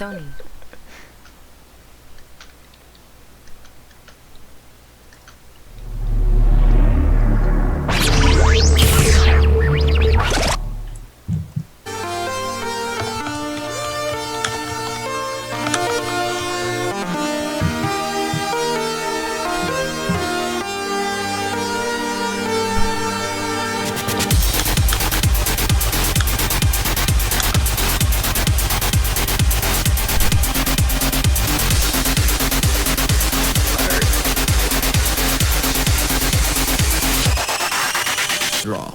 Sony. Draw.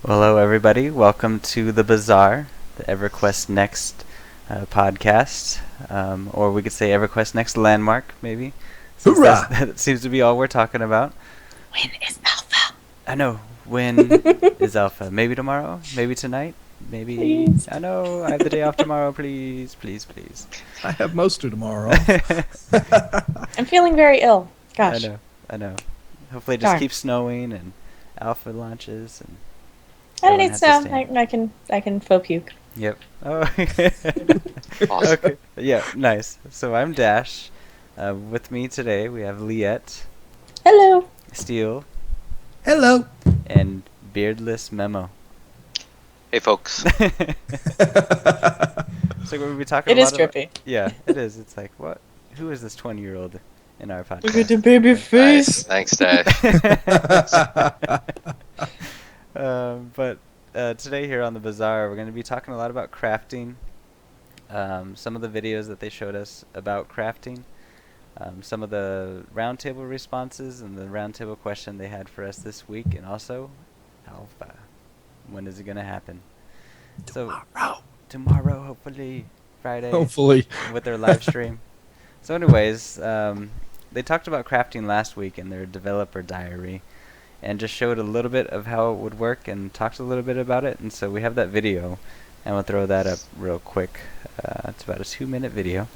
Well, hello, everybody. Welcome to the Bazaar, the EverQuest Next podcast, or we could say EverQuest Next Landmark, maybe. Since Hoorah! that seems to be all we're talking about. When is Alpha? I know. When is Alpha? Maybe tomorrow? Maybe tonight? Maybe. Please. I know. I have the day off tomorrow. Please, please, please. I have most of tomorrow. I'm feeling very ill. Gosh. I know. Hopefully, it just Darn. keeps snowing and Alpha launches and. I don't everyone need has snow. to stand. I can faux puke. Yep. Oh. Okay. Yeah. Nice. So I'm Dash. With me today we have Liette, Hello. Steel, Hello. and beardless Memo. Hey, folks. So we'll be talking. It a is lot about- trippy. Yeah, it is. It's like, what? Who is this 20-year-old in our podcast? Look at the baby Nice. face. Thanks, Dad. But today here on the Bazaar, we're going to be talking a lot about crafting. Some of the videos that they showed us about crafting. Some of the roundtable responses and the roundtable question they had for us this week. And also, Alpha. When is it going to happen? Tomorrow, hopefully. Friday. Hopefully. With their live stream. So anyways, they talked about crafting last week in their developer diary. And just showed a little bit of how it would work and talked a little bit about it. And so we have that video, and we'll throw that up real quick. It's about a 2-minute video.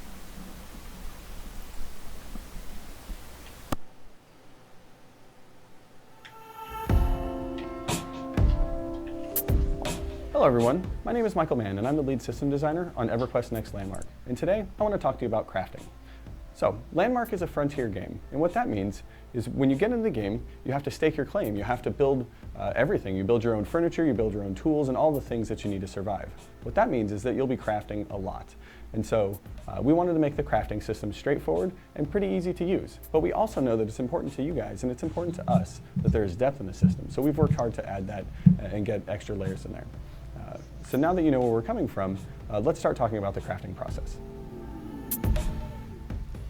Hello everyone, my name is Michael Mann and I'm the lead system designer on EverQuest Next Landmark. And today I want to talk to you about crafting. So, Landmark is a frontier game, and what that means is when you get into the game, you have to stake your claim. You have to build everything. You build your own furniture, you build your own tools, and all the things that you need to survive. What that means is that you'll be crafting a lot. And so, we wanted to make the crafting system straightforward and pretty easy to use. But we also know that it's important to you guys, and it's important to us that there is depth in the system. So we've worked hard to add that and get extra layers in there. So now that you know where we're coming from, let's start talking about the crafting process.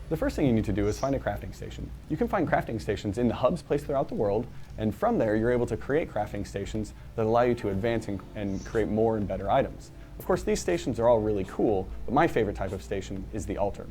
The first thing you need to do is find a crafting station. You can find crafting stations in the hubs placed throughout the world, and from there you're able to create crafting stations that allow you to advance and create more and better items. Of course, these stations are all really cool, but my favorite type of station is the altar.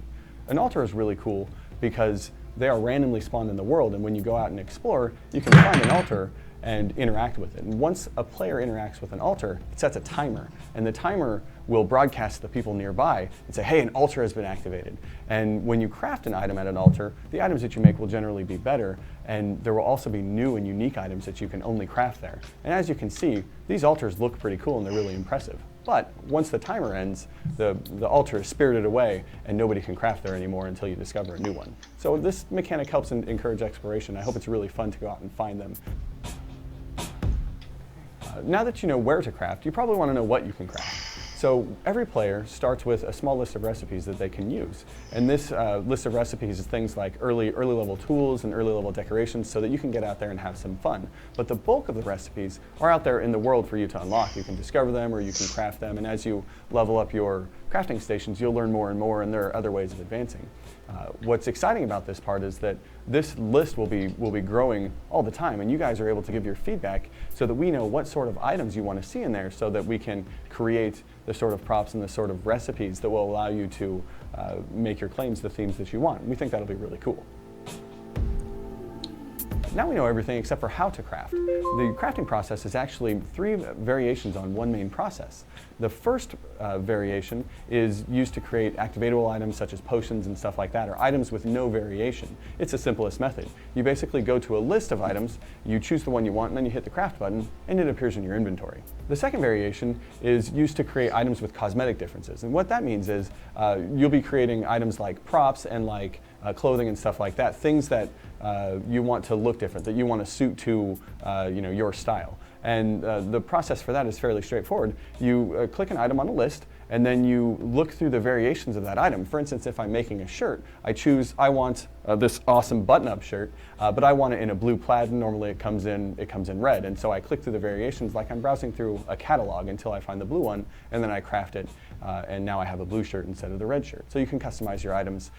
An altar is really cool because they are randomly spawned in the world, and when you go out and explore, you can find an altar and interact with it. And once a player interacts with an altar, it sets a timer, and the timer will broadcast to the people nearby and say, hey, an altar has been activated. And when you craft an item at an altar, the items that you make will generally be better, and there will also be new and unique items that you can only craft there. And as you can see, these altars look pretty cool and they're really impressive. But once the timer ends, the altar is spirited away and nobody can craft there anymore until you discover a new one. So this mechanic helps encourage exploration. I hope it's really fun to go out and find them. Now that you know where to craft, you probably want to know what you can craft. So every player starts with a small list of recipes that they can use. And this list of recipes is things like early level tools and early level decorations so that you can get out there and have some fun. But the bulk of the recipes are out there in the world for you to unlock. You can discover them or you can craft them, and as you level up your crafting stations, you'll learn more and more, and there are other ways of advancing. What's exciting about this part is that this list will be growing all the time, and you guys are able to give your feedback so that we know what sort of items you want to see in there, so that we can create the sort of props and the sort of recipes that will allow you to make your claims the themes that you want. We think that'll be really cool. Now we know everything except for how to craft. The crafting process is actually 3 variations on one main process. The first variation is used to create activatable items such as potions and stuff like that, or items with no variation. It's the simplest method. You basically go to a list of items, you choose the one you want, and then you hit the craft button, and it appears in your inventory. The second variation is used to create items with cosmetic differences. And what that means is you'll be creating items like props and like clothing and stuff like that, things that you want to look different, that you want to suit to your style. And the process for that is fairly straightforward. You click an item on a list, and then you look through the variations of that item. For instance, if I'm making a shirt, I want this awesome button-up shirt, but I want it in a blue plaid, and normally it comes in red. And so I click through the variations like I'm browsing through a catalog until I find the blue one, and then I craft it, and now I have a blue shirt instead of the red shirt. So you can customize your items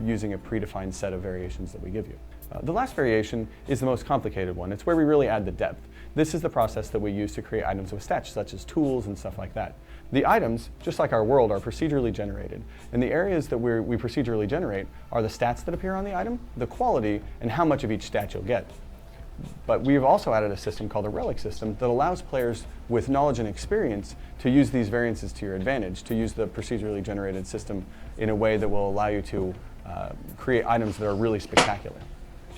using a predefined set of variations that we give you. The last variation is the most complicated one. It's where we really add the depth. This is the process that we use to create items with stats, such as tools and stuff like that. The items, just like our world, are procedurally generated. And the areas that we procedurally generate are the stats that appear on the item, the quality, and how much of each stat you'll get. But we've also added a system called a relic system that allows players with knowledge and experience to use these variances to your advantage, to use the procedurally generated system in a way that will allow you to create items that are really spectacular.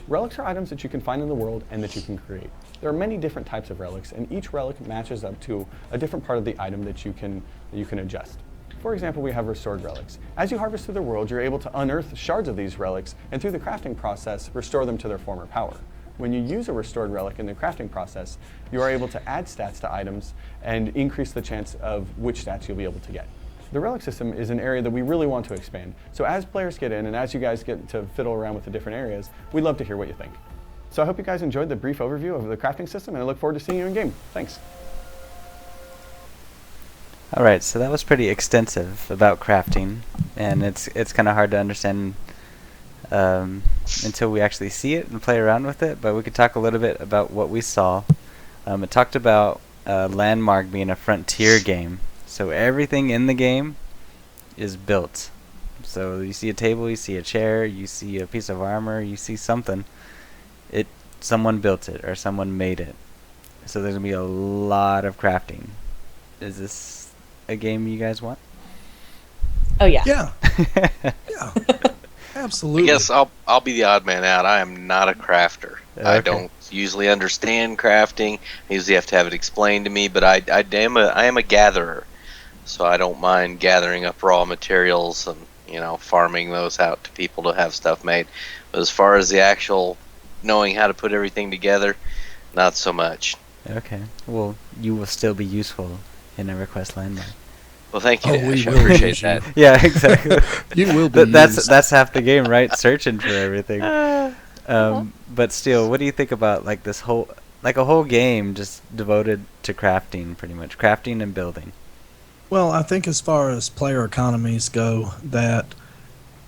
Relics are items that you can find in the world and that you can create. There are many different types of relics, and each relic matches up to a different part of the item that you can adjust. For example, we have restored relics. As you harvest through the world, you're able to unearth shards of these relics, and through the crafting process, restore them to their former power. When you use a restored relic in the crafting process, you are able to add stats to items and increase the chance of which stats you'll be able to get. The relic system is an area that we really want to expand. So as players get in and as you guys get to fiddle around with the different areas, we'd love to hear what you think. So I hope you guys enjoyed the brief overview of the crafting system, and I look forward to seeing you in game. Thanks. Alright, so that was pretty extensive about crafting, and it's kind of hard to understand until we actually see it and play around with it, but we could talk a little bit about what we saw. It talked about Landmark being a frontier game. So everything in the game is built. So you see a table, you see a chair, you see a piece of armor, you see something. Someone built it or someone made it. So there's gonna be a lot of crafting. Is this a game you guys want? Oh yeah. Yeah. Yeah. Absolutely. I guess I'll be the odd man out. I am not a crafter. Okay. I don't usually understand crafting. I usually have to have it explained to me, but I am a gatherer. So I don't mind gathering up raw materials and farming those out to people to have stuff made. But as far as the actual knowing how to put everything together, not so much. Okay. Well, you will still be useful in EverQuest Landmark. Well, thank you, Oh, Dash. we I will appreciate use you. that. Yeah, exactly. You will be That's used. half the game, right? Searching for everything. But still, what do you think about like this whole a whole game just devoted to crafting, pretty much crafting and building? Well, I think as far as player economies go,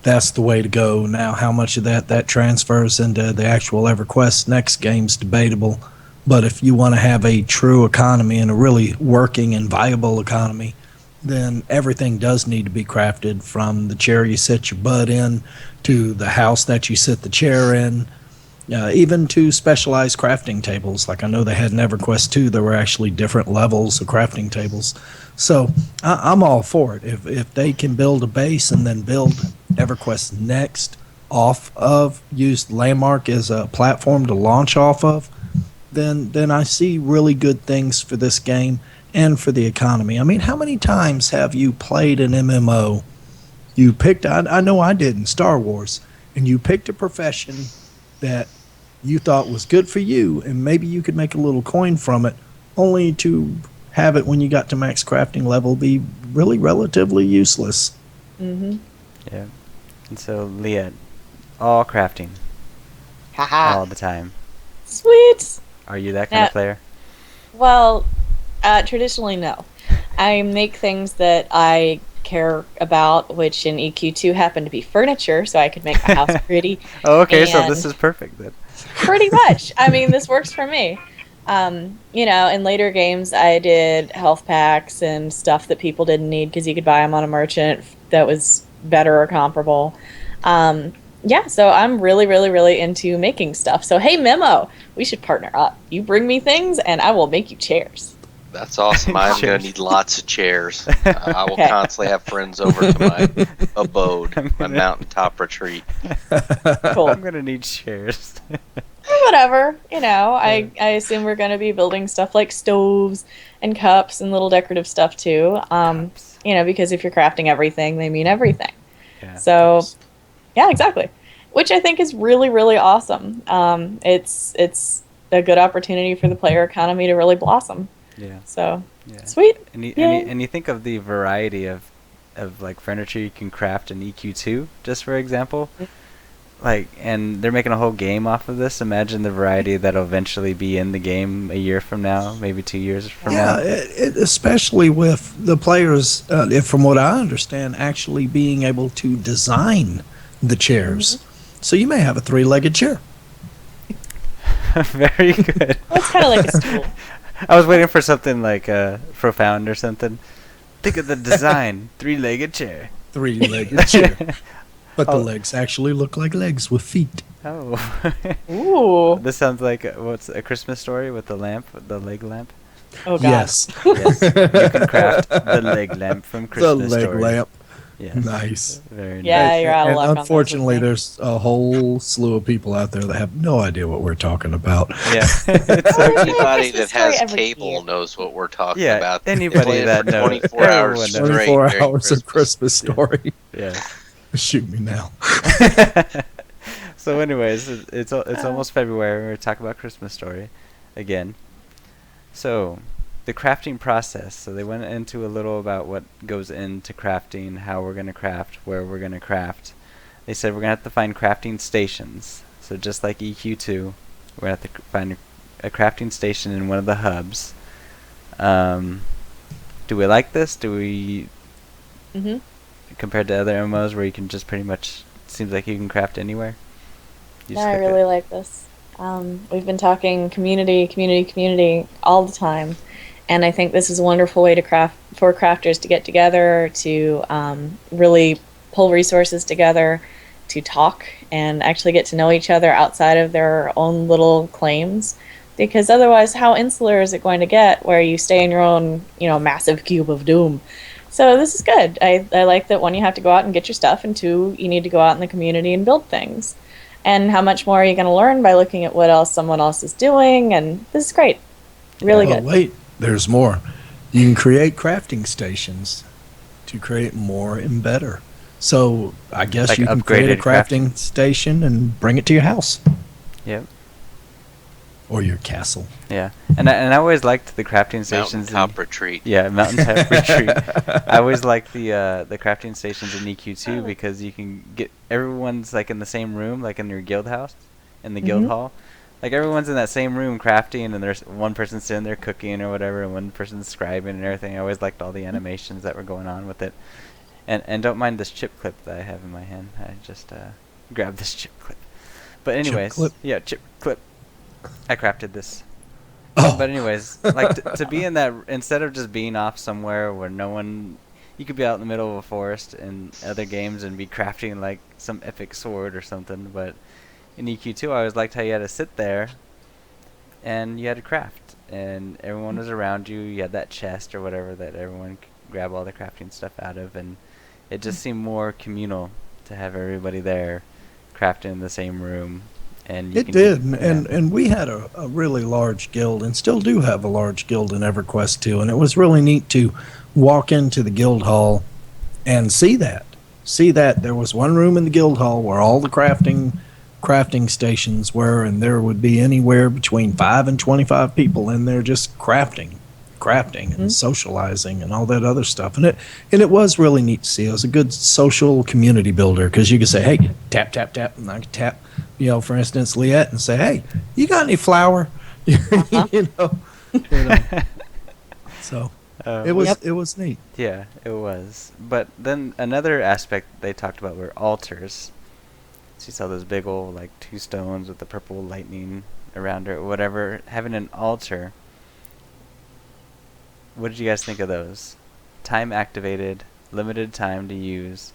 that's the way to go. Now, how much of that transfers into the actual EverQuest Next game's debatable. But if you want to have a true economy and a really working and viable economy, then everything does need to be crafted, from the chair you sit your butt in to the house that you sit the chair in, even to specialized crafting tables. Like I know they had in EverQuest 2, there were actually different levels of crafting tables. So I'm all for it. If they can build a base and then build EverQuest Next off of, use Landmark as a platform to launch off of, then I see really good things for this game and for the economy. I mean, how many times have you played an MMO? You picked, I know I did in Star Wars, and you picked a profession that you thought was good for you, and maybe you could make a little coin from it, only to have it when you got to max crafting level be really relatively useless. Mm-hmm. Yeah. And so, Liette, all crafting, Haha. all the time. Sweet. Are you that kind of player? Well, traditionally no. I make things that I care about, which in EQ2 happened to be furniture, so I could make my house pretty. Oh, okay, so this And is perfect then. pretty much. I mean, this works for me. In later games, I did health packs and stuff that people didn't need because you could buy them on a merchant that was better or comparable. So I'm really, really, really into making stuff. So, hey, Memo, we should partner up. You bring me things, and I will make you chairs. That's awesome. I'm going Chairs. to need lots of chairs. I will Okay. constantly have friends over to my abode, my mountaintop retreat. Cool. I'm gonna need chairs. Whatever, I assume we're going to be building stuff like stoves and cups and little decorative stuff too. Cups. Because if you're crafting everything, they mean everything. Yeah. So, yeah, exactly. Which I think is really, really awesome. It's a good opportunity for the player economy to really blossom. Yeah. So, Yeah. sweet. And you, Yay. and you think of the variety of like furniture you can craft in EQ2, just for example. And they're making a whole game off of this. Imagine the variety that'll eventually be in the game a year from now, maybe 2 years from now. Especially with the players, from what I understand, actually being able to design the chairs. So you may have a 3-legged chair. Very good. Well, it's kind of like a stool. I was waiting for something like profound or something. Think of the design: 3-legged chair. 3-legged chair. But the legs actually look like legs with feet. Oh. Ooh. This sounds like what's a Christmas Story with the lamp, the leg lamp. Oh, God. Yes. Yes, you can craft the leg lamp from The Christmas leg Story. lamp. Yes. Nice. Very Yeah, nice. you're out of And luck on those, unfortunately, isn't it? there's a whole slew of people out there that have no idea what we're talking about. Yeah. It's Well, okay. Anybody Christmas that has story every cable year. knows what we're talking Yeah, about. anybody Play it that for knows. 24 hours Everyone knows. straight 24 during hours of Christmas story. Yeah. Shoot me now. So, anyways, it's almost February. We're talking about Christmas Story again. So, the crafting process. So they went into a little about what goes into crafting, how we're gonna craft, where we're gonna craft. They said we're gonna have to find crafting stations. So just like EQ2, we're gonna have to find a crafting station in one of the hubs. Do we like this? Do we, Mm-hmm. compared to other MMOs where you can just pretty much, seems like you can craft anywhere? You No, just I click it. really like this. We've been talking community all the time, and I think this is a wonderful way to for crafters to get together, to really pull resources together, to talk and actually get to know each other outside of their own little claims. Because otherwise, how insular is it going to get where you stay in your own, massive cube of doom? So this is good. I like that, one, you have to go out and get your stuff, and two, you need to go out in the community and build things. And how much more are you going to learn by looking at what else someone else is doing? And this is great. Really Oh, good. wait, there's more. You can create crafting stations to create more and better. So I guess Like you can create a upgraded crafting station and bring it to your house Yep. or your castle. Yeah. And I always liked the crafting stations. Mountaintop retreat. Yeah, mountaintop retreat. I always like the crafting stations in EQ2 because you can get everyone's like in the same room, like in your guild house, in the guild hall. Like everyone's in that same room crafting, and there's one person sitting there cooking or whatever, and one person's scribing and everything. I always liked all the animations that were going on with it. And don't mind this chip clip that I have in my hand. I just grabbed this chip clip. But anyways, clip? yeah, chip clip. I crafted this. Oh, But anyways, like to be in that, instead of just being off somewhere where no one, you could be out in the middle of a forest in other games and be crafting like some epic sword or something. But in EQ2, I always liked how you had to sit there and you had to craft, and everyone was around you. You had that chest or whatever that everyone could grab all the crafting stuff out of, and it just seemed more communal to have everybody there crafting in the same room. And you it can did. keep- And we had a really large guild and still do have a large guild in EverQuest 2. And it was really neat to walk into the guild hall and see that. There was one room in the guild hall where all the crafting stations were, and there would be anywhere between 5 and 25 people in there just crafting and socializing and all that other stuff. And it was really neat to see. It was a good social community builder because you could say, hey, tap, tap, tap, and I could tap, for instance, Liette, and say, hey, you got any flour? you know. So It was neat. Yeah, it was. But then another aspect they talked about were altars. So you saw those big old, like, 2 stones with the purple lightning around it or whatever. Having an altar. What did you guys think of those? Time activated, limited time to use,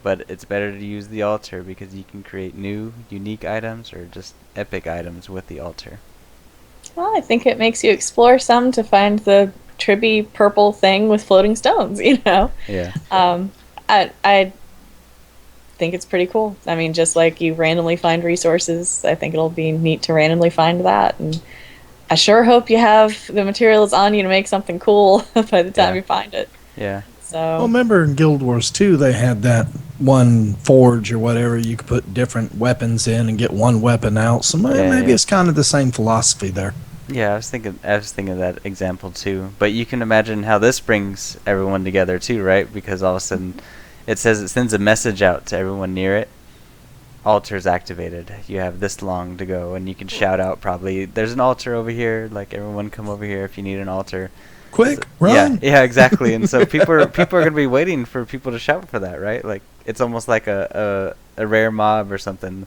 but it's better to use the altar because you can create new, unique items or just epic items with the altar. Well, I think it makes you explore some to find the trippy purple thing with floating stones, you know? Yeah. I think it's pretty cool. I mean, just like you randomly find resources, I think it'll be neat to randomly find that. And I sure hope you have the materials on you to make something cool by the time Yeah. you find it. Yeah. So, Well, remember in Guild Wars 2, they had that one forge or whatever you could put different weapons in and get one weapon out. So maybe yeah. it's kind of the same philosophy there. Yeah, I was thinking of that example too. But you can imagine how this brings everyone together too, right? Because all of a sudden it says it sends a message out to everyone near it. Altar's activated. You have this long to go, and you can shout out probably, there's an altar over here, like everyone come over here if you need an altar. Quick, run! Yeah, exactly. And so people are going to be waiting for people to shout for that, right? Like it's almost like a rare mob or something.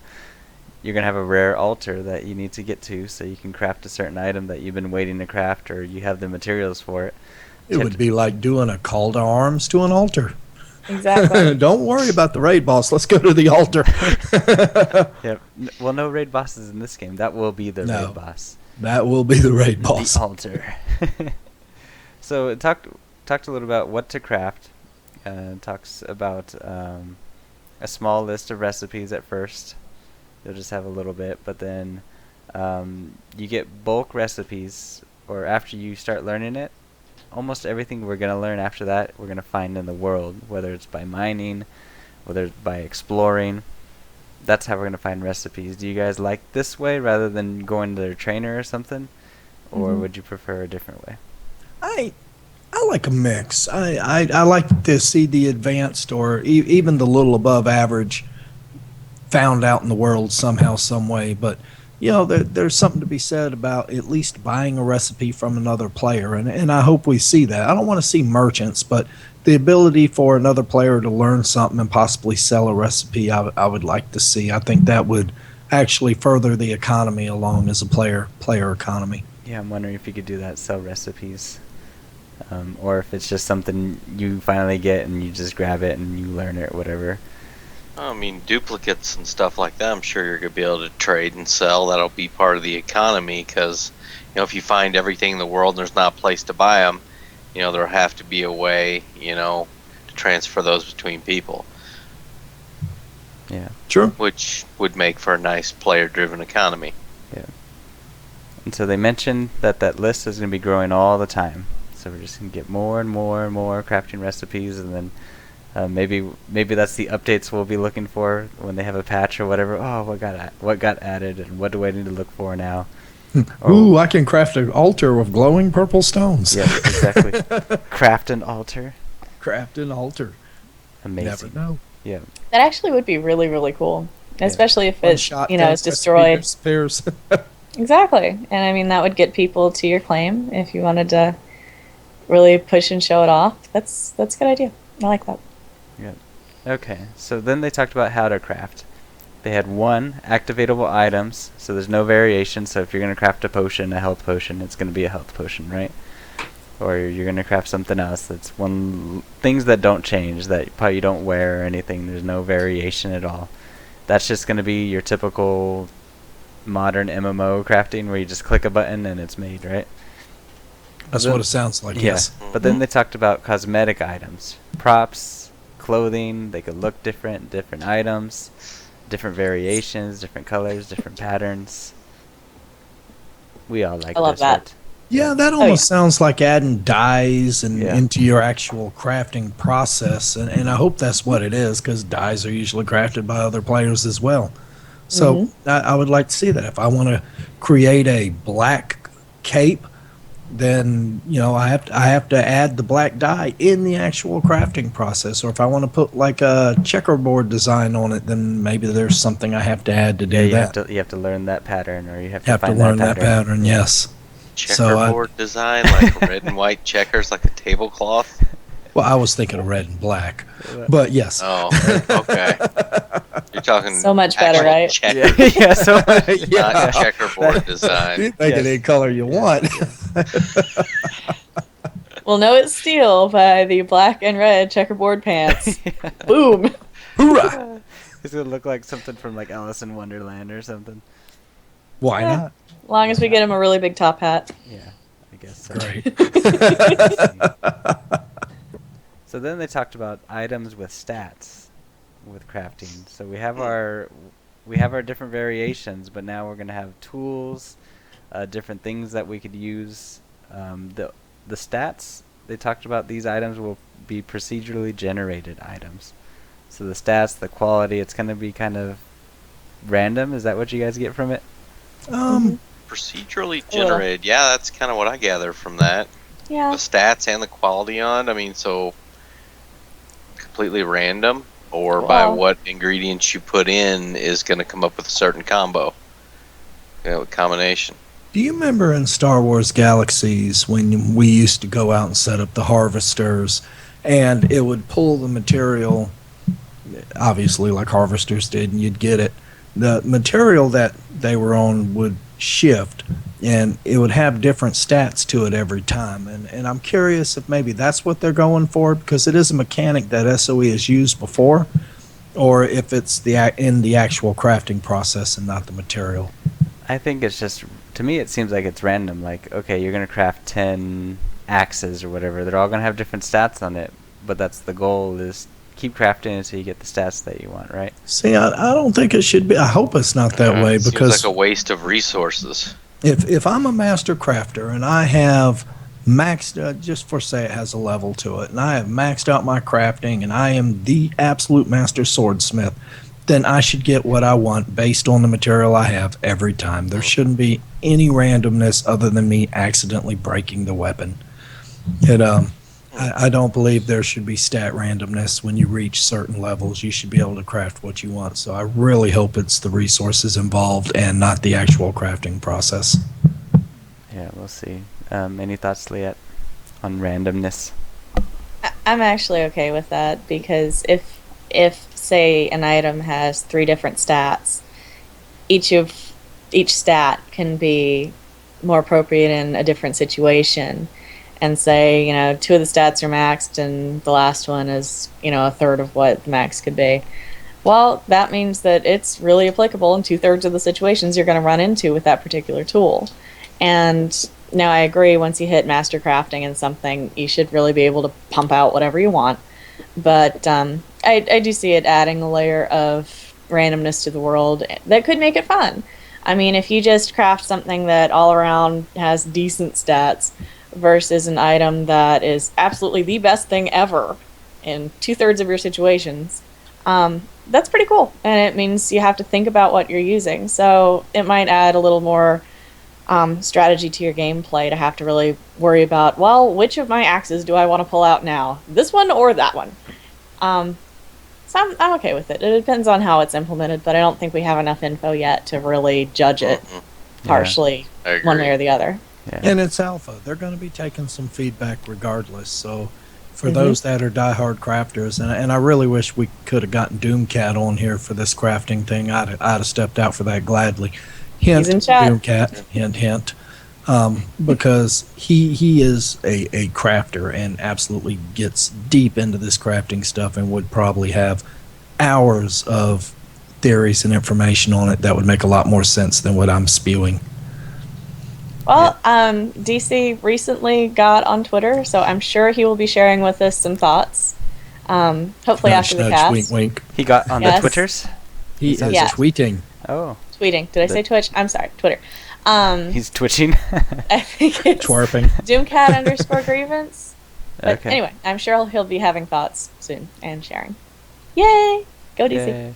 You're going to have a rare altar that you need to get to so you can craft a certain item that you've been waiting to craft, or you have the materials for it. It would be like doing a call to arms to an altar. exactly. Don't worry about the raid boss. Let's go to the altar. Yep. Well, no raid bosses in this game. That will be the No. raid boss. That will be the raid boss. The altar. So it talked a little about what to craft. Talks about a small list of recipes at first. You'll just have a little bit, but then you get bulk recipes, or after you start learning it, almost everything we're going to learn after that, we're going to find in the world, whether it's by mining, whether it's by exploring. That's how we're going to find recipes. Do you guys like this way rather than going to their trainer or something? Or would you prefer a different way? I like a mix. I like to see the advanced or even the little above average found out in the world somehow, some way. But you know, there's something to be said about at least buying a recipe from another player, and I hope we see that. I don't want to see merchants, but the ability for another player to learn something and possibly sell a recipe, I would like to see. I think that would actually further the economy along as a player economy. Yeah, I'm wondering if you could do that, sell recipes. Or if it's just something you finally get and you just grab it and you learn it or whatever. I mean, duplicates and stuff like that, I'm sure you're going to be able to trade and sell. That'll be part of the economy because, you know, if you find everything in the world and there's not a place to buy them, you know, there'll have to be a way, you know, to transfer those between people. Yeah. Sure. Which would make for a nice player-driven economy. Yeah. And so they mentioned that list is going to be growing all the time. So we're just going to get more and more and more crafting recipes, and then maybe that's the updates we'll be looking for when they have a patch or whatever. Oh, what got added, and what do I need to look for now? Ooh, I can craft an altar with glowing purple stones. Yes, exactly. Craft an altar. Craft an altar. Amazing. Never know. Yeah. That actually would be really, really cool. Especially if One it, shot you know, that is destroyed. disappears. Exactly. And I mean, that would get people to your claim if you wanted to really push and show it off. That's a good idea. I like that. Yeah. Okay. So then they talked about how to craft. They had 1 activatable items, so there's no variation. So if you're going to craft a potion, a health potion, it's going to be a health potion, right? Or you're going to craft something else that's things that don't change, that probably you don't wear or anything. There's no variation at all. That's just going to be your typical modern MMO crafting where you just click a button and it's made, right? That's what it sounds like, yes. But then they talked about cosmetic items. Props, clothing, they could look different items, different variations, different colors, different patterns. We all like I love this, that. right? Yeah, that almost sounds like adding dyes and Yeah. into your actual crafting process, and I hope that's what it is, because dyes are usually crafted by other players as well. So I would like to see that. If I want to create a black cape, then you know I have to add the black dye in the actual crafting process. Or if I want to put like a checkerboard design on it, then maybe there's something I have to add to do Yeah, that. you have to learn that pattern, or you have to Have to find learn that that pattern. Yes. checkerboard design, like red and white checkers, like a tablecloth. Well, I was thinking of red and black, but yes. Oh, okay. You're talking So much better, actual right? checkers, Yeah, so not checkerboard design. You think any color you want. We'll know it's steel by the black and red checkerboard pants. Boom. Hoorah! It's gonna look like something from like Alice in Wonderland or something. Why Yeah. not? As long as we get him a really big top hat. Yeah, I guess so. Great. So then they talked about items with stats with crafting. So we have our different variations, but now we're gonna have tools, different things that we could use. The stats they talked about, these items will be procedurally generated items. So the stats, the quality, it's gonna be kind of random. Is that what you guys get from it? Procedurally generated. Yeah, that's kind of what I gather from that. Yeah. The stats and the quality on it. I mean, so completely random, or by Well- what ingredients you put in is going to come up with a certain combo, combination. Do you remember in Star Wars Galaxies when we used to go out and set up the harvesters and it would pull the material, obviously like harvesters did, and you'd get it. The material that they were on would shift and it would have different stats to it every time. And I'm curious if maybe that's what they're going for, because it is a mechanic that SOE has used before, or if it's in the actual crafting process and not the material. I think it's just, to me it seems like it's random. Like, okay, you're going to craft 10 axes or whatever. They're all going to have different stats on it, but that's the goal, is keep crafting until you get the stats that you want, right? See, I don't think it should be. I hope it's not that way, Seems because like a waste of resources. if I'm a master crafter and I have maxed, just for say it has a level to it, and I have maxed out my crafting and I am the absolute master swordsmith, then I should get what I want based on the material I have every time. There shouldn't be any randomness other than me accidentally breaking the weapon. I don't believe there should be stat randomness when you reach certain levels. You should be able to craft what you want. So I really hope it's the resources involved and not the actual crafting process. Yeah, we'll see. Any thoughts, Liette, on randomness? I'm actually okay with that, because if say an item has 3 different stats, each stat can be more appropriate in a different situation. And say, 2 of the stats are maxed and the last one is, a third of what the max could be. Well, that means that it's really applicable in 2/3 of the situations you're going to run into with that particular tool. And now I agree, once you hit master crafting in something, you should really be able to pump out whatever you want. But I do see it adding a layer of randomness to the world that could make it fun. I mean, if you just craft something that all around has decent stats versus an item that is absolutely the best thing ever in 2/3 of your situations, that's pretty cool. And it means you have to think about what you're using. So it might add a little more strategy to your gameplay to have to really worry about, well, which of my axes do I want to pull out now? This one or that one? So I'm okay with it. It depends on how it's implemented, but I don't think we have enough info yet to really judge it harshly I agree. one way or the other. Yeah. And it's alpha. They're going to be taking some feedback regardless. So for those that are diehard crafters, and I really wish we could have gotten Doomcat on here for this crafting thing. I'd have stepped out for that gladly. Hint, He's in chat. Doomcat, hint, hint. Because he is a crafter and absolutely gets deep into this crafting stuff and would probably have hours of theories and information on it that would make a lot more sense than what I'm spewing. Well, DC recently got on Twitter, so I'm sure he will be sharing with us some thoughts. Hopefully Nudge, after the nudge, cast. wink, wink. He got on the Yes. Twitters? He is Yeah. tweeting. Oh, Tweeting. Did I say Twitch? I'm sorry, Twitter. he's twitching? I think it's Twerping. Doomcat_grievance. But Okay. anyway, I'm sure he'll be having thoughts soon and sharing. Yay! Go DC. Yay.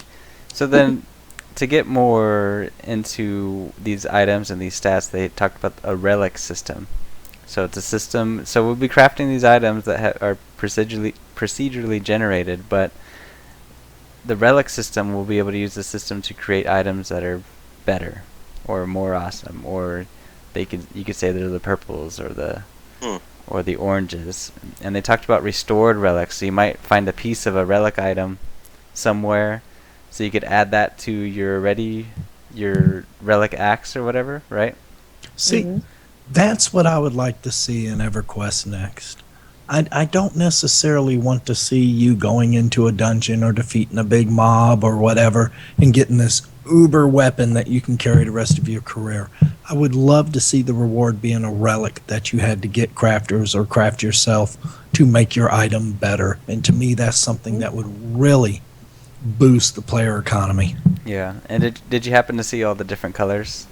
So then, to get more into these items and these stats, they talked about a relic system. So it's a system. So we'll be crafting these items that are procedurally generated, but the relic system will be able to use the system to create items that are better, or more awesome, or you could say they're the purples or the Hmm. oranges. And they talked about restored relics. So you might find a piece of a relic item somewhere, so you could add that to your relic axe or whatever, right? See, that's what I would like to see in EverQuest Next. I don't necessarily want to see you going into a dungeon or defeating a big mob or whatever and getting this uber weapon that you can carry the rest of your career. I would love to see the reward being a relic that you had to get crafters or craft yourself to make your item better. And to me, that's something that would really boost the player economy. Yeah. And did you happen to see all the different colors?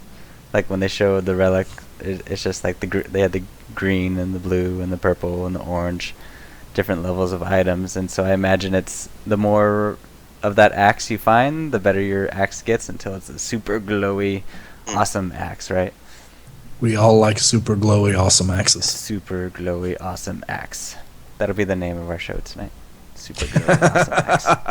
Like when they showed the relic, it's just like they had the green and the blue and the purple and the orange, different levels of items. And so I imagine it's the more of that axe you find, the better your axe gets until it's a super glowy, awesome axe, right? We all like super glowy, awesome axes. Super glowy, awesome axe. That'll be the name of our show tonight. Super glowy, awesome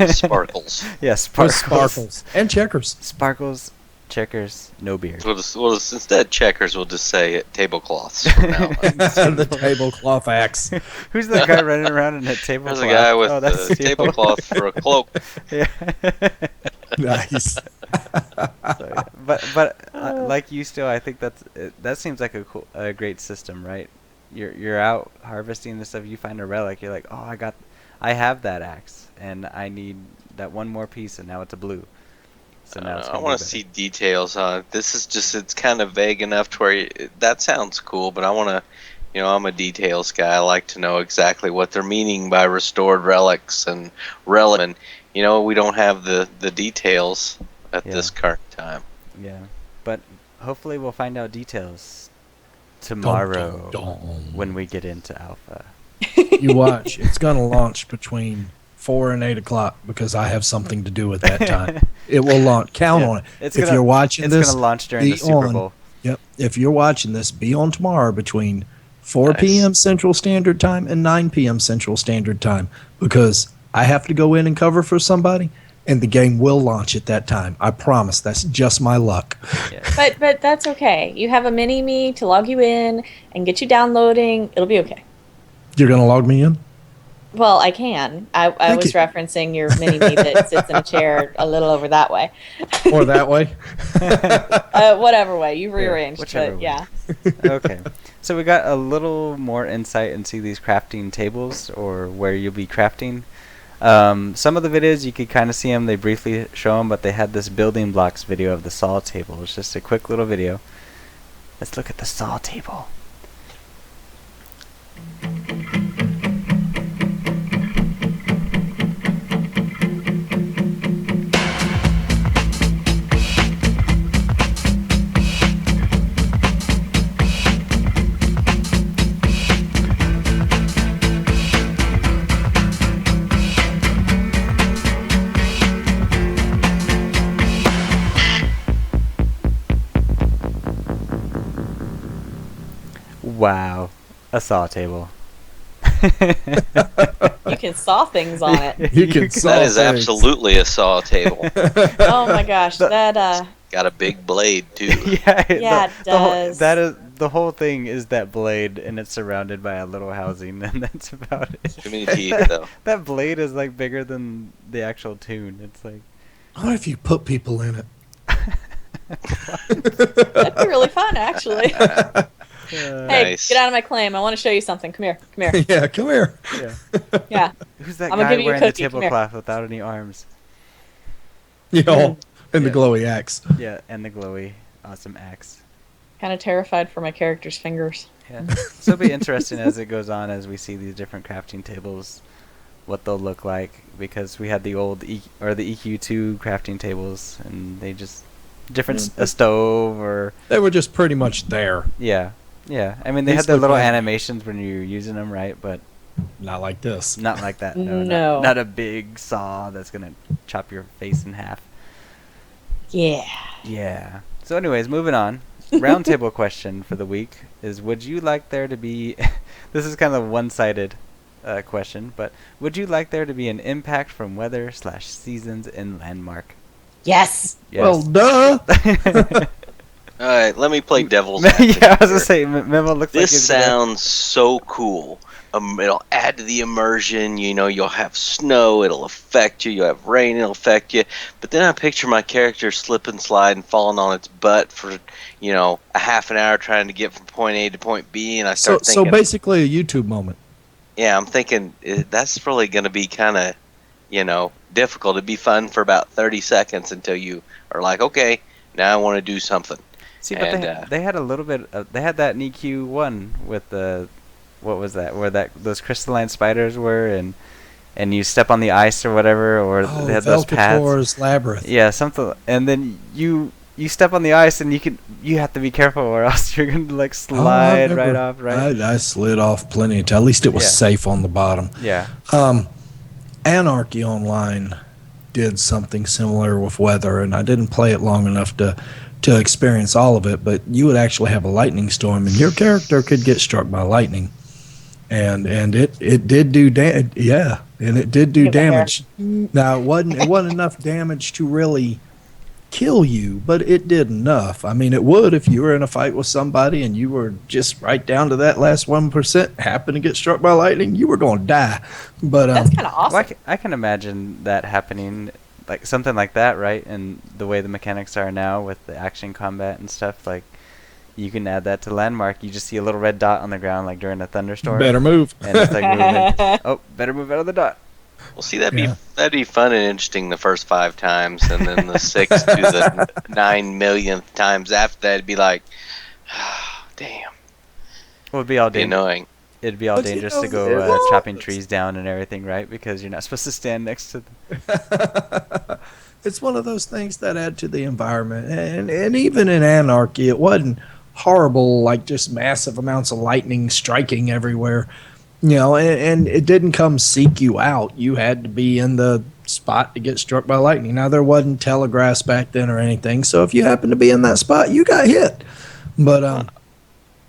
axe. Sparkles. Yeah, Or sparkles. sparkles. And checkers. Sparkles, checkers, no beard. We'll just instead checkers, we'll just say tablecloths from now on. The tablecloth axe. Who's that guy running around in a tablecloth? There's a guy with Oh, that's a Steel. tablecloth for a cloak. Yeah. Nice. So, yeah. But like you still, I think that seems like a great system, right? You're out harvesting this stuff. You find a relic. You're like, oh, I have that axe, and I need that one more piece, and now it's a blue. So now it's I gonna want be to see details on it. This is just, it's kind of vague enough to where that sounds cool, but I want to, I'm a details guy. I like to know exactly what they're meaning by restored relics and relic. And, we don't have the details at this current time. Yeah, but hopefully we'll find out details tomorrow Dun, dun, dun. when we get into alpha. You watch. It's going to launch between 4 and 8 o'clock because I have something to do at that time. It will launch. Count on it. If you're watching it's this, gonna launch during be the Super on. Bowl. Yep. If you're watching this, be on tomorrow between 4 Nice. p.m. Central Standard Time and 9 p.m. Central Standard Time because I have to go in and cover for somebody, and the game will launch at that time. I promise. That's just my luck. Yeah. But that's okay. You have a mini-me to log you in and get you downloading. It'll be okay. You're going to log me in? Well, I can. I Thank was you. referencing your mini-me that sits in a chair a little over that way. Or that way? Whatever way. You rearranged. whichever But way. yeah. Okay, so we got a little more insight into these crafting tables or where you'll be crafting. Some of the videos you could kind of see them. They briefly show them, but they had this building blocks video of the saw table. It's just a quick little video. Let's look at the saw table. Wow, a saw table. You can saw things on it. You can saw That is things. absolutely a saw table. Oh my gosh. That Got a big blade too. Yeah, Yeah, it does. The whole thing is that blade, and it's surrounded by a little housing, and that's about it. Too many teeth though. That blade is like bigger than the actual tune. It's like What if you put people in it? that'd be really fun, actually. Hey, Nice. get out of my claim. I want to show you something. Come here. Come here. Yeah, come here. yeah. Yeah. Who's that I'm gonna guy give you a wearing the cookie, come here. tablecloth without any arms? And the Yeah. glowy axe. Yeah, and the glowy, awesome axe. Kind of terrified for my character's fingers. Yeah. So it'll be interesting as it goes on, as we see these different crafting tables, what they'll look like, because we had the old the EQ2 crafting tables, and they just a stove or They were just pretty much there. yeah. I mean, they These had their look little like- animations when you're using them, right? But Not like this. not like that. No. No. Not a big saw that's gonna chop your face in half. Yeah. Yeah. So, anyways, moving on. Roundtable question for the week is: would you like there to be? This is kind of a one-sided question, but would you like there to be an impact from weather/seasons in Landmark? Yes. Yes. Well, duh. All right, let me play devil's Yeah, advocate I was gonna here. say Memo looks like This he's gonna- sounds so cool. It'll add to the immersion. You'll have snow. It'll affect you. You'll have rain. It'll affect you. But then I picture my character slip and slide and falling on its butt for, a half an hour trying to get from point A to point B. And I So start thinking, basically a YouTube moment. yeah, I'm thinking that's really going to be kind of, difficult. It'd be fun for about 30 seconds until you are like, okay, now I want to do something. See, but And, they had a little bit. They had that in EQ1 with the, what was that? Where those crystalline spiders were, and you step on the ice or whatever, or Oh, they had those paths. Velcator's Labyrinth. Yeah, something. And then you step on the ice, and you have to be careful, or else you're gonna like Oh, I slide right remember. off. Right? I slid off plenty of times. At least it was Yeah. safe on the bottom. Yeah. Anarchy Online did something similar with weather, and I didn't play it long enough to experience all of it, but you would actually have a lightning storm, and your character could get struck by lightning. And it did do it did do Give a hair. damage. Now it wasn't enough damage to really kill you, but it did enough. I mean, it would if you were in a fight with somebody and you were just right down to that last 1%, happen to get struck by lightning, you were going to die. But That's kind of awesome. Well, I can imagine that happening, like something like that, right? And the way the mechanics are now with the action combat and stuff, like you can add that to Landmark. You just see a little red dot on the ground, like during a thunderstorm. better move. And it's like moving. Oh, better move out of the dot. Well, see, that'd Yeah. be fun and interesting the first 5 times, and then the 6th to the 9 millionth times after that, it'd be like, damn, Well, it'd be all be dangerous. annoying. It'd be all But you dangerous know, to go it was- chopping trees down and everything, right? Because you're not supposed to stand next to them. It's one of those things that add to the environment, and even in Anarchy, it wasn't horrible, like just massive amounts of lightning striking everywhere, and it didn't come seek you out. You had to be in the spot to get struck by lightning. Now there wasn't telegrass back then or anything, so if you happened to be in that spot, you got hit. But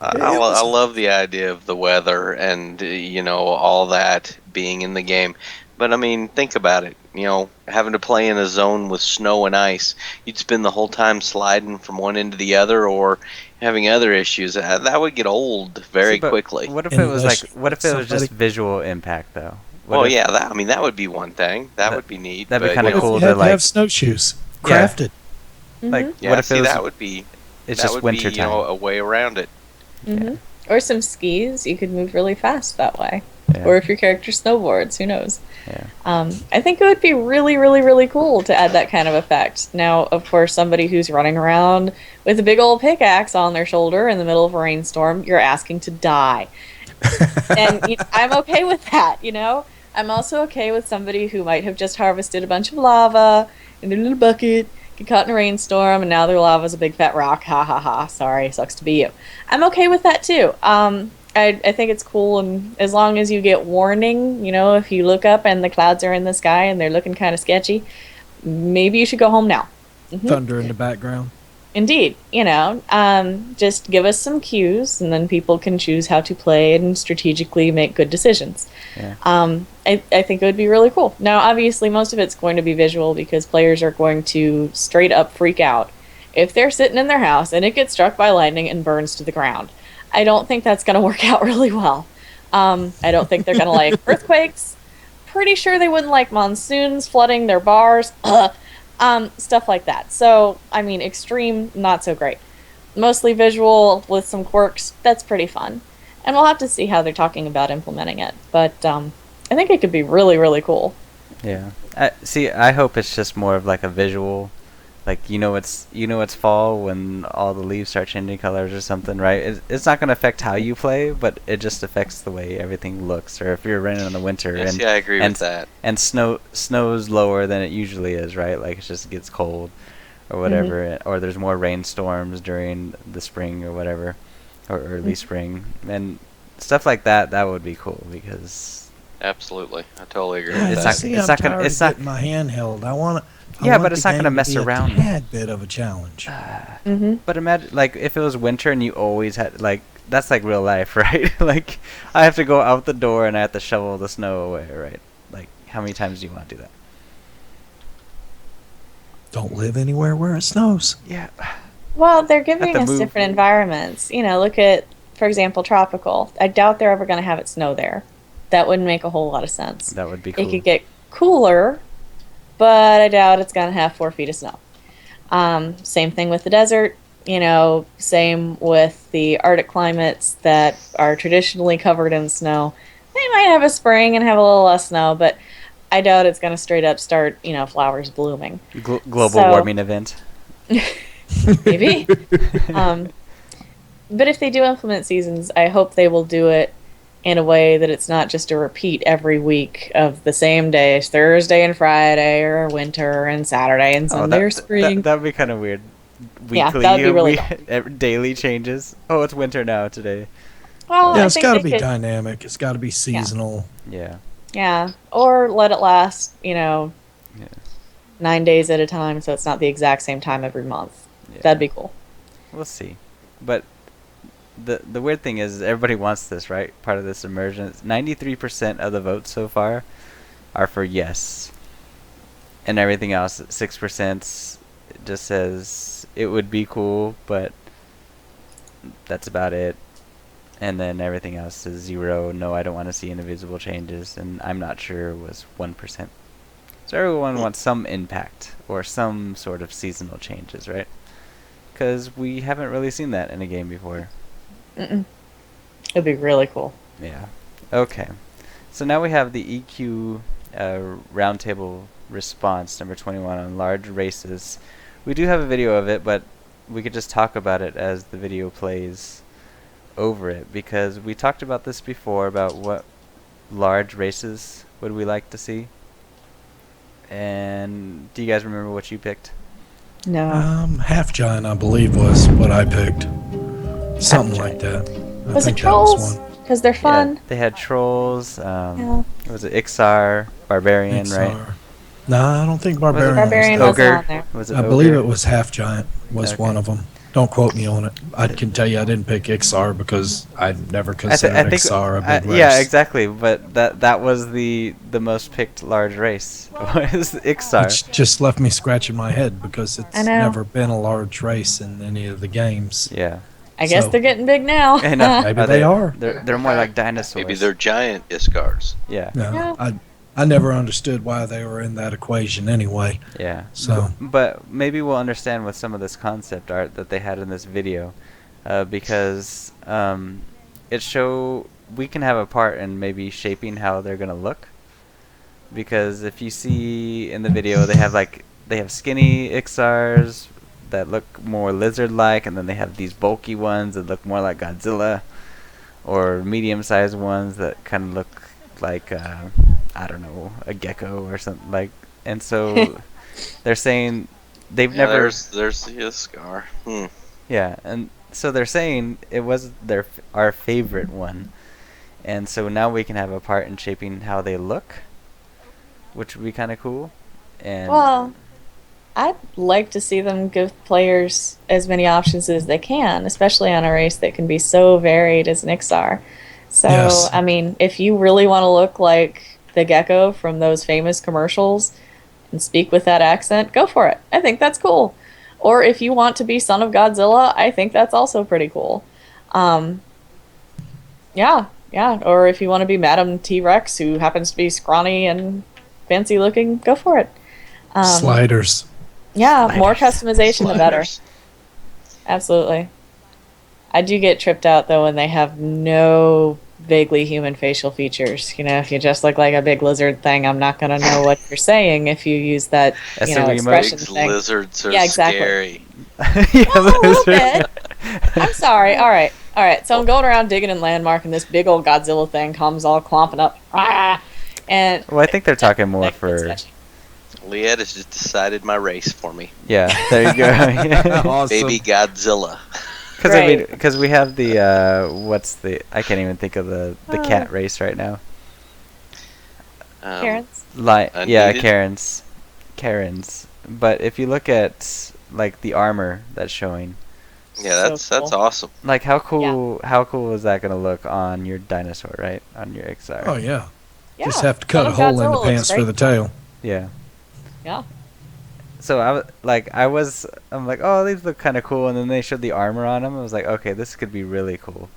I love the idea of the weather and all that being in the game. But I mean, think about it. Having to play in a zone with snow and ice, you'd spend the whole time sliding from one end to the other, or having other issues. That would get old very See, but quickly. What if it was like? Unless What if it was just somebody- visual impact though? What Well, if- yeah, that would be one thing. That would be neat. that'd be but, kinda you know, cool you to, had to like- have snowshoes Yeah. crafted. Like, Yeah, what if see, it was? that would be It's that just would winter be, time. a way around it. Hmm. Or some skis. You could move really fast that way. Yeah. Or if your character snowboards, who knows? Yeah. I think it would be really, really, really cool to add that kind of effect. Now, of course, somebody who's running around with a big old pickaxe on their shoulder in the middle of a rainstorm, you're asking to die. And I'm okay with that, I'm also okay with somebody who might have just harvested a bunch of lava in their little bucket, get caught in a rainstorm, and now their lava's a big fat rock. Ha ha ha. Sorry, sucks to be you. I'm okay with that too. I think it's cool, and as long as you get warning, if you look up and the clouds are in the sky and they're looking kind of sketchy, maybe you should go home now. Thunder in the background. Indeed, just give us some cues, and then people can choose how to play and strategically make good decisions. Yeah. I think it would be really cool. Now, obviously, most of it's going to be visual because players are going to straight up freak out if they're sitting in their house and it gets struck by lightning and burns to the ground. I don't think that's going to work out really well. I don't think they're going to like earthquakes. Pretty sure they wouldn't like monsoons flooding their bars. Stuff like that. So, I mean, extreme, not so great. Mostly visual with some quirks. That's pretty fun. And we'll have to see how they're talking about implementing it. But I think it could be really, really cool. Yeah. I hope it's just more of like a visual, like it's fall when all the leaves start changing colors or something, right? It's not going to affect how you play, but it just affects the way everything looks. Or if you're running in the winter Yes, and yeah, I agree and with that. and snow's lower than it usually is, right? Like it just gets cold or whatever, or there's more rainstorms during the spring or whatever, or early spring and stuff like that. That would be cool because Absolutely, I totally agree Yeah, with It's that. not- see, it's I'm not gonna- tired it's of not- getting my handheld. I want Yeah, but the it's not gonna game to mess be around. A tad bit of a challenge. But imagine, like, if it was winter and you always had, like, that's like real life, right? Like, I have to go out the door and I have to shovel the snow away, right? Like, how many times do you want to do that? Don't live anywhere where it snows. Yeah. Well, they're giving the us move. different environments. You know, look at, for example, tropical. I doubt they're ever going to have it snow there. That wouldn't make a whole lot of sense. That would be It cool. could get cooler, but I doubt it's going to have 4 feet of snow. Same thing with the desert. You know, same with the Arctic climates that are traditionally covered in snow. They might have a spring and have a little less snow, but I doubt it's going to straight up start, you know, flowers blooming. Global So- warming event. Maybe. But if they do implement seasons, I hope they will do it in a way that it's not just a repeat every week of the same days, Thursday and Friday, or winter and Saturday and Sunday or spring. That would be kind of weird. Weekly, Yeah, that would be really daily changes. Oh, it's winter now today. Well, Yeah, I it's think got to they be could- dynamic. It's got to be seasonal. Yeah. Yeah, or let it last, you know, Yeah. 9 days at a time, so it's not the exact same time every month. Yeah. That'd be cool. We'll see. But the weird thing is everybody wants this, right? Part of this immersion. 93% of the votes so far are for yes. And everything else, 6% just says it would be cool, but that's about it. And then everything else is 0. No, I don't want to see invisible changes. And I'm not sure was 1%. So everyone wants some impact or some sort of seasonal changes, right? Because we haven't really seen that in a game before. Mm-mm. It'd be really cool. Yeah. Okay. So now we have the EQ roundtable response, number 21, on large races. We do have a video of it, but we could just talk about it as the video plays over it, because we talked about this before, about what large races would we like to see. And do you guys remember what you picked? No. Half giant, I believe, was what I picked. Something like that. I Was it think that was trolls? one. Because they're fun. Yeah, they had trolls. Yeah. Was it Ixar, Barbarian, right? XR. No, I don't think Was it Barbarian. Barbarian was wasn't Ogre? on there. Was it I believe Ogre? it was half giant. Was Okay. one of them. Don't quote me on it. I can tell you I didn't pick XR because I never considered XR a big race. Yeah, exactly. But that was the most picked large race was Ixar. Which just left me scratching my head because it's I know. never been a large race in any of the games. Yeah. I guess So- they're getting big now. I know. Maybe they are. They're more like dinosaurs. Maybe they're giant Iskars. Yeah. No, Yeah. I never understood why they were in that equation anyway. Yeah. So But maybe we'll understand with some of this concept art that they had in this video, because we can have a part in maybe shaping how they're gonna look. Because if you see in the video, they have skinny Ixars that look more lizard-like, and then they have these bulky ones that look more like Godzilla, or medium-sized ones that kind of look like I don't know, a gecko or something like. And so they're saying they've Yeah, never. there's the Iskar. Yeah, and so they're saying it was our favorite one, and so now we can have a part in shaping how they look, which would be kind of cool. And Well, I'd like to see them give players as many options as they can, especially on a race that can be so varied as Nixar. So, Yes. I mean, if you really want to look like the gecko from those famous commercials and speak with that accent, go for it. I think that's cool. Or if you want to be Son of Godzilla, I think that's also pretty cool. Yeah. Or if you want to be Madam T-Rex, who happens to be scrawny and fancy looking, go for it. sliders. Yeah, more Sliders. customization, the better. Sliders. Absolutely. I do get tripped out, though, when they have no vaguely human facial features. You know, if you just look like a big lizard thing, I'm not going to know what you're saying if you use that, That's you a know, remote. expression Big thing. lizards are Yeah, exactly. scary. Yeah, Well, a little those are- bit. I'm sorry. All right. So I'm going around digging in Landmark, and this big old Godzilla thing comes all clomping up. Ah! And Well, I think they're talking more Like, it's for. sketchy. Liette has just decided my race for me. Yeah, there you go. Awesome. Baby Godzilla. Because I mean, Right. because we have the I can't even think of the cat race right now. Karen's. Yeah, Unneeded? Karen's. But if you look at like the armor that's showing, Yeah, that's So cool. awesome. like how cool is that gonna look on your dinosaur, right? On your Ixar. Oh yeah. Yeah. Just have to cut Son a of hole in Godzilla the looks pants for great. the tail. Yeah. Yeah. So I'm like, oh, these look kind of cool, and then they showed the armor on them. I was like, okay, this could be really cool.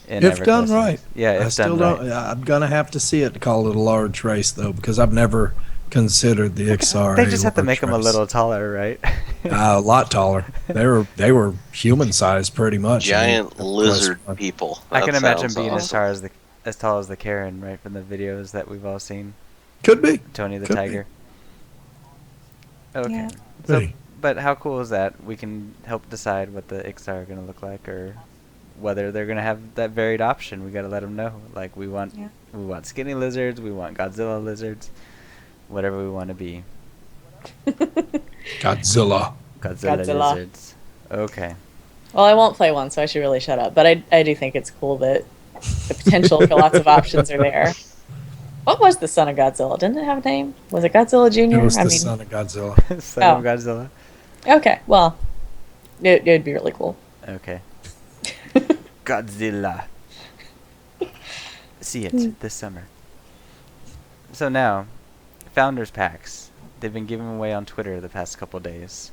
If done right. Yeah, I if still done don't. right. I'm gonna have to see it to call it a large race though, because I've never considered the XR. They just have to large make them a race. little taller, right? A lot taller. They were human sized pretty much. Giant I mean, lizard Quest- people. I can That imagine sounds being awesome. as tall as the Karen, right, from the videos that we've all seen. Could be. Tony the Could be. Tiger. Okay. Yeah. So, Hey. but how cool is that? We can help decide what the Ixar are going to look like, or whether they're going to have that varied option. We got to let them know. Like we want skinny lizards, we want Godzilla lizards, whatever we want to be. Godzilla. Godzilla. Lizards. Okay. Well, I won't play one, so I should really shut up. But I do think it's cool that the potential for lots of options are there. What was the son of Godzilla? Didn't it have a name? Was it Godzilla Jr.? It was the son of Godzilla. Son of Godzilla. Okay, well, it'd be really cool. Okay. Godzilla. See it this summer. So now, founders packs. They've been given away on Twitter the past couple days.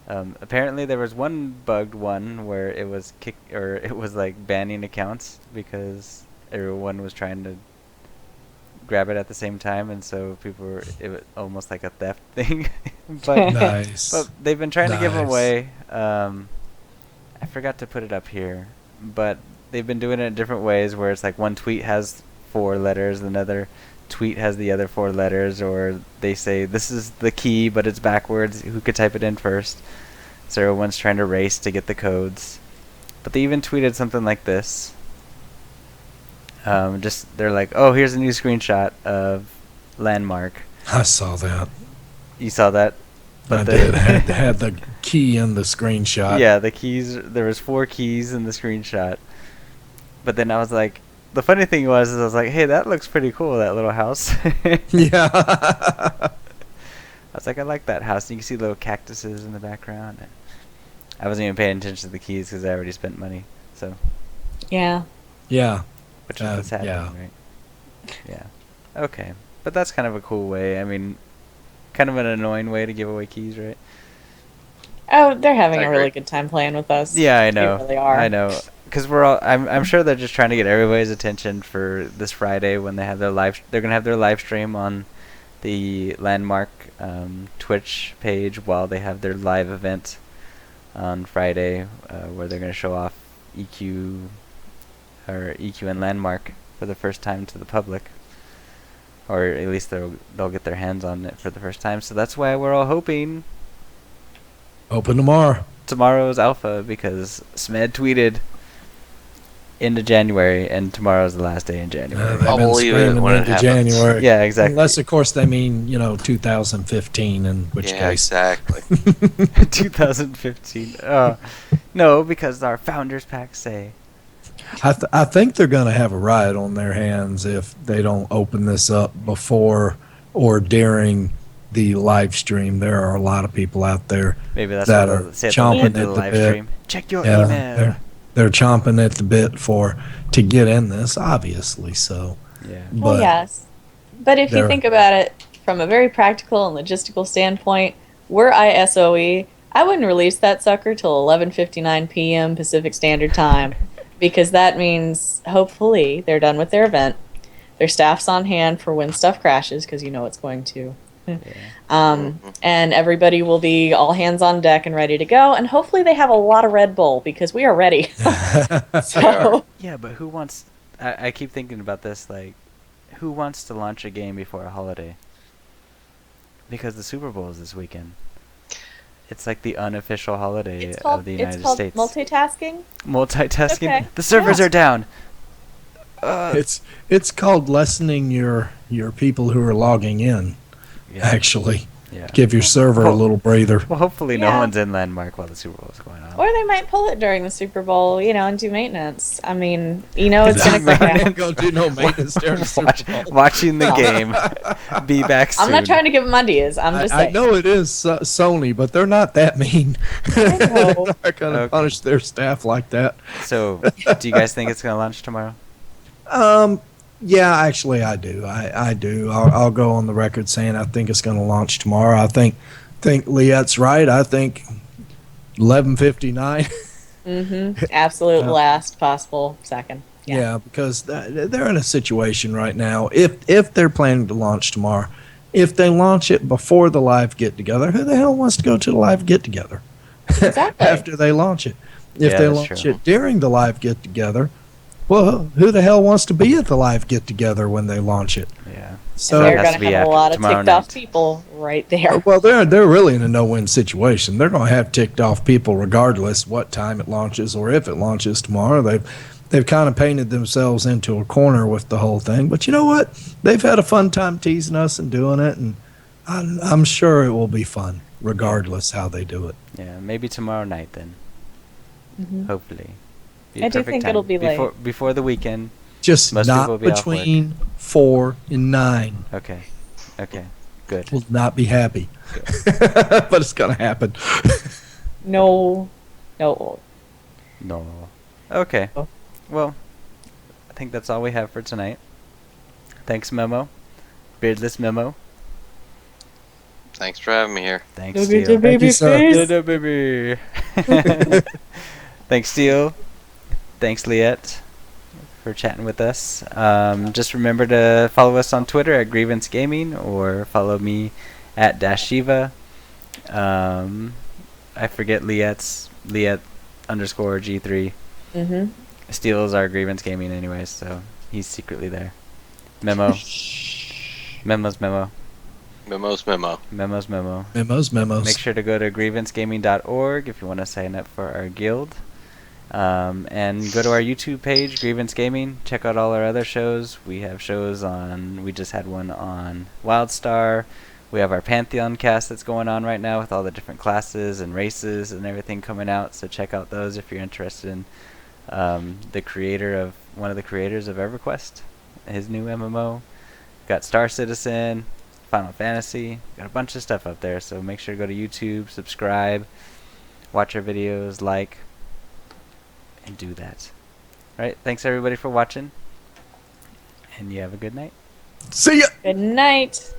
Apparently, there was one bugged one where it was like banning accounts because everyone was trying to grab it at the same time, and so it was almost like a theft thing. but Nice. but they've been trying to give them Nice. away. I forgot to put it up here, but they've been doing it in different ways where it's like one tweet has 4 letters, another tweet has the other 4 letters, or they say this is the key but it's backwards, who could type it in first. So everyone's trying to race to get the codes. But they even tweeted something like this. They're like, oh, here's a new screenshot of Landmark. I saw that. You saw that? I did. Had the key in the screenshot. Yeah, the keys. There was 4 keys in the screenshot. But then I was like, the funny thing was, I was like, hey, that looks pretty cool, that little house. Yeah. I was like, I like that house. And you can see little cactuses in the background. I wasn't even paying attention to the keys because I already spent money. So, Yeah. Yeah. which is the sad yeah. thing, right? Yeah. Okay. But that's kind of a cool way. I mean, kind of an annoying way to give away keys, right? Oh, they're having I a really agree. good time playing with us. Yeah, I know. They really are. I know. Because we're all. I'm sure they're just trying to get everybody's attention for this Friday when they have their live. They're gonna have their live stream on the Landmark Twitch page while they have their live event on Friday, where they're gonna show off EQ and Landmark for the first time to the public, or at least they'll get their hands on it for the first time. So that's why we're all hoping Open tomorrow. tomorrow's alpha, because Smed tweeted into January, and tomorrow's the last day in January. They've I'll been believe it screaming when it into happens. January. Yeah, exactly. Unless, of course, they mean 2015, in which Yeah, case. exactly. 2015. No, because our founders packs say. I think they're going to have a riot on their hands if they don't open this up before or during the live stream. There are a lot of people out there Maybe that's that what are they'll say chomping at the at the live bit. stream. Check your Yeah, email. they're chomping at the bit to get in this, obviously. So, Yeah. Well, but yes. But if you they're- think about it from a very practical and logistical standpoint, we're ISOE. I wouldn't release that sucker till 11:59 p.m. Pacific Standard Time, because that means hopefully they're done with their event. Their staff's on hand for when stuff crashes, because you know it's going to. And everybody will be all hands on deck and ready to go. And hopefully they have a lot of Red Bull, because we are ready. So, Yeah, but who wants... I keep thinking about this, like, who wants to launch a game before a holiday? Because the Super Bowl is this weekend. It's like the unofficial holiday of the United States. multitasking. Multitasking. Okay. The servers Yeah. are down. it's called lessening your people who are logging in. Yeah. Actually, Yeah. give your server a little breather. Well, hopefully no Yeah. one's in Landmark while the Super Bowl is going on. Or they might pull it during the Super Bowl, and do maintenance. I mean, it's going to Maintenance. crack out. Go do no maintenance during the Super Bowl. Watching the game. Be back soon. I'm not trying to give them ideas. I'm just I saying. know it is Sony, but they're not that mean. I They're know. not going to Okay. punish their staff like that. So, do you guys think it's going to launch tomorrow? Yeah, actually, I do. I do. I'll go on the record saying I think it's going to launch tomorrow. I think think Liette's right. I think 11:59. Absolute last possible second. Yeah, because they're in a situation right now. If they're planning to launch tomorrow, if they launch it before the live get together, who the hell wants to go to the live get together Exactly. after they launch it? If Yeah, they that's launch true. it during the live get together, well, who the hell wants to be at the live get together when they launch it? Yeah. So They're it has going to to be have a after lot of tomorrow ticked off night. people right there. well, they're really in a no-win situation. They're going to have ticked off people regardless what time it launches or if it launches tomorrow. They've kind of painted themselves into a corner with the whole thing. But you know what? They've had a fun time teasing us and doing it, and I'm sure it will be fun regardless how they do it. Yeah, maybe tomorrow night then. Hopefully. Be a I do perfect think time. it'll be late. Before the weekend. Just Most people will not be off work. between 4 and 9. Okay. Okay. Good. Will not be happy. But it's going to happen. No. No. Okay. Oh. Well, I think that's all we have for tonight. Thanks, Memo. Beardless Memo. Thanks for having me here. Thanks, Look at the Steel. Thank you, baby sir. face. Little baby. Thanks, Steel. Thanks, Liette, for chatting with us. Just remember to follow us on Twitter at Grievance Gaming or follow me at Dashivah. I forget Liette underscore G3. Steel is our Grievance Gaming anyways, so he's secretly there. Memo's memo. Memo's memo. Memo's memo. Memos. Make sure to go to grievancegaming.org if you want to sign up for our guild. And go to our YouTube page, Grievance Gaming. Check out all our other shows. We have shows on, we just had one on WildStar. We have our Pantheon cast that's going on right now with all the different classes and races and everything coming out. So check out those if you're interested in one of the creators of EverQuest, his new MMO. Got Star Citizen, Final Fantasy, got a bunch of stuff up there. So make sure to go to YouTube, subscribe, watch our videos, like, and do that. Alright, thanks everybody for watching, and you have a good night. See ya. Good night.